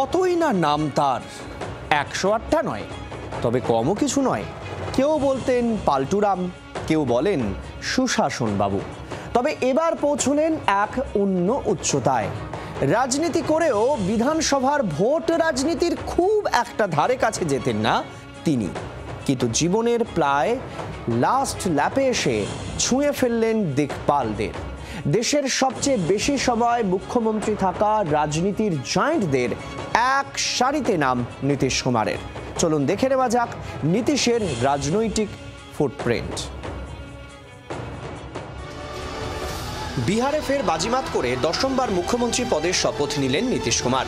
কতই না নাম তার, 108টা নয়, তবে কমও কিছু নয়। কেউ বলতেন পাল্টুরাম, কেউ বলেন সুশাসন বাবু। তবে এবার পৌঁছলেন এক অন্য উচ্চতায়। রাজনীতি করেও বিধানসভার ভোট রাজনীতির খুব একটা ধারে কাছে যেতেন না তিনি, কিন্তু জীবনের প্রায় লাস্ট ল্যাপে এসে ছুঁয়ে ফেললেন দিকপালদের। দেশের সবচেয়ে বেশি সময় মুখ্যমন্ত্রী থাকা রাজনীতির জায়েন্টদের এক সারিতে নাম নীতিশ কুমারের। চলুন দেখে নেওয়া যাক নীতিশের রাজনৈতিক ফুটপ্রিন্ট। বিহারে ফের বাজিমাত করে দশমবার মুখ্যমন্ত্রী পদের শপথ নিলেন নীতিশ কুমার।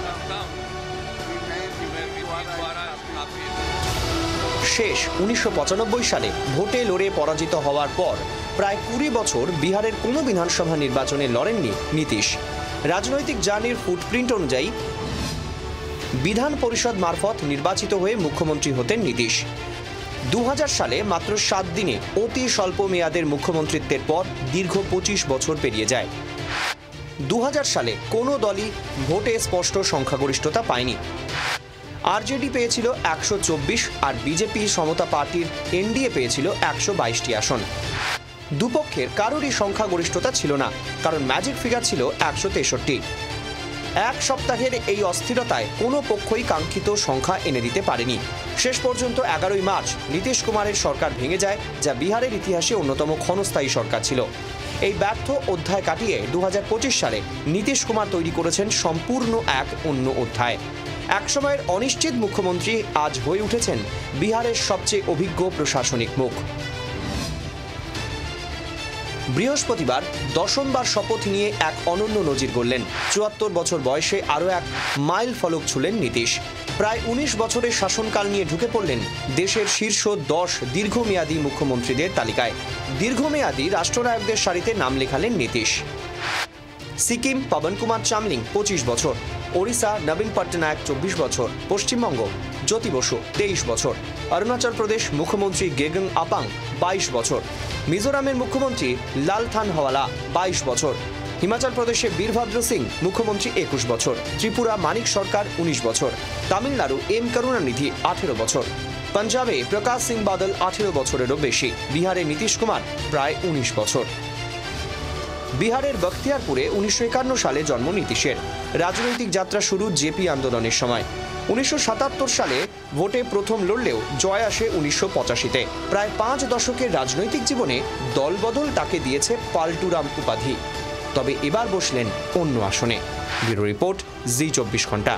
শেষ 1995 সালে ভোটে লড়ে পরাজিত হওয়ার পর প্রায় 20 বছর বিহারের কোনো বিধানসভা নির্বাচনে লড়েননি নীতিশ। রাজনৈতিক জার্নির ফুটপ্রিন্ট অনুযায়ী বিধান পরিষদ মারফত নির্বাচিত হয়ে মুখ্যমন্ত্রী হতেন নীতিশ। 2000 সালে মাত্র 7 দিনে অতি স্বল্প মেয়াদের মুখ্যমন্ত্রিত্বের পর দীর্ঘ 25 বছর পেরিয়ে যায়। 2000 সালে কোনো দলই ভোটে স্পষ্ট সংখ্যাগরিষ্ঠতা পায়নি। আরজেডি পেয়েছিল 124 আর বিজেপি সমতা পার্টির এনডিএ পেয়েছিল 122টি আসন। দুপক্ষের কারোরই সংখ্যাগরিষ্ঠতা ছিল না, কারণ ম্যাজিক ফিগার ছিল 163। এক সপ্তাহের এই অস্থিরতায় কোনো পক্ষই কাঙ্ক্ষিত সংখ্যা এনে দিতে পারেনি। শেষ পর্যন্ত 11ই মার্চ নীতিশ কুমারের সরকার ভেঙে যায়, যা বিহারের ইতিহাসে অন্যতম ক্ষণস্থায়ী সরকার ছিল। এই ব্যর্থ অধ্যায় কাটিয়ে 2025 সালে নীতিশ কুমার তৈরি করেছেন সম্পূর্ণ এক অন্য অধ্যায়। একসময়ের অনিশ্চিত মুখ্যমন্ত্রী আজ হয়ে উঠেছেন বিহারের সবচেয়ে অভিজ্ঞ প্রশাসনিক মুখ। বৃহস্পতিবার দশমবার শপথ নিয়ে এক অনন্য নজির গড়লেন। 74 বছর বয়সে আরও এক মাইল ফলক ছুঁলেন নীতিশ। প্রায় 19 বছরের শাসনকাল নিয়ে ঢুকে পড়লেন দেশের শীর্ষ 10 দীর্ঘমেয়াদী মুখ্যমন্ত্রীদের তালিকায়। দীর্ঘমেয়াদী রাষ্ট্রনায়কদের সারিতে নাম লেখালেন নীতিশ। সিকিম পবন কুমার চামলিং 25 বছর, ওড়িশা নবীন পট্টনায়ক 24 বছর, পশ্চিমবঙ্গ জ্যোতি বসু 23 বছর, অরুণাচল প্রদেশ মুখ্যমন্ত্রী গেগং আপাং 22 বছর, মিজোরামের মুখ্যমন্ত্রী লালথানহাওয়ালা 22 বছর, হিমাচল প্রদেশে বীরভদ্র সিং মুখ্যমন্ত্রী 21 বছর, ত্রিপুরা মানিক সরকার 19 বছর, তামিলনাড়ু এম করুণানিধি 18 বছর, পাঞ্জাবে প্রকাশ সিং বাদল 18 বছরেরও বেশি, বিহারে নীতিশ কুমার প্রায় 19 বছর। বিহারের বখতিয়ারপুরে 1951 সালে জন্ম নীতিশের। রাজনৈতিক যাত্রা শুরু জেপি আন্দোলনের সময়। 1977 সালে ভোটে প্রথম লড়লেও জয় আসে 1985-তে। প্রায় 5 দশকের রাজনৈতিক জীবনে দলবদল তাকে দিয়েছে পাল্টুরাম উপাধি। তবে এবার বসলেন অন্য আসনে। ব্যুরো রিপোর্ট, জি 24 ঘন্টা।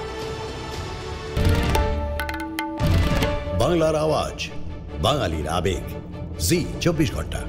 বাংলার আওয়াজ, বাঙালির আবেগ, জি 24 ঘন্টা।